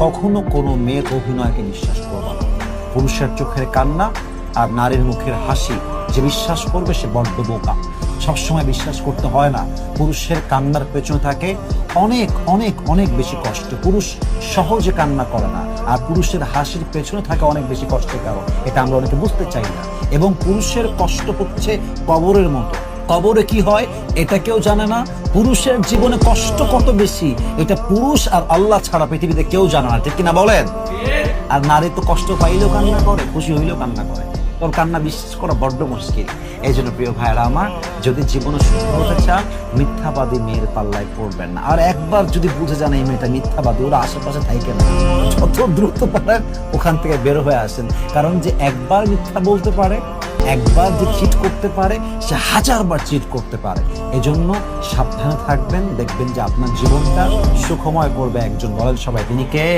কখনো কোনো মেয়ের অভিনয়কে বিশ্বাস করবে না। পুরুষের চোখের কান্না আর নারীর মুখের হাসি যে বিশ্বাস করবে সে বড্ড বোকা। সবসময় বিশ্বাস করতে হয় না। পুরুষের কান্নার পেছনে থাকে অনেক অনেক অনেক বেশি কষ্ট। পুরুষ সহজে কান্না করে না, আর পুরুষের হাসির পেছনে থাকে অনেক বেশি কষ্টের কারণ। এটা আমরা অনেকে বুঝতে চাই না। এবং পুরুষের কষ্ট হচ্ছে কবরের মতো। কবরে কি হয় এটা কেউ জানে না। পুরুষের জীবনে কষ্ট কত বেশি এটা পুরুষ আর আল্লাহ ছাড়া পৃথিবীতে কেউ জানে না, ঠিক কিনা বলেন? আর নারী তো কষ্ট পাইলেও কান্না করে, খুশি হইলেও কান্না করে। তোর কান্না বিশ্বাস করা বড্ড মুশকিল। এই জন্য প্রিয় ভাইয়েরা আমার, যদি জীবনে সুখ হতে চান মিথ্যাবাদী মেয়ের পাল্লায় পড়বেন না। আর একবার যদি বুঝে যান এই মেয়েটা মিথ্যাবাদী, ওরা আশেপাশে থাইকে না, যত দ্রুত পারেন ওখান থেকে বের হয়ে আসেন। কারণ যে একবার মিথ্যা বলতে পারে, একবার যে চিট করতে পারে, সে হাজারবার চিট করতে পারে। এজন্য সাবধানে থাকবেন, দেখবেন যে আপনার জীবনটা সুখময় করবে একজন। বলেন সবাই, তিনি কে?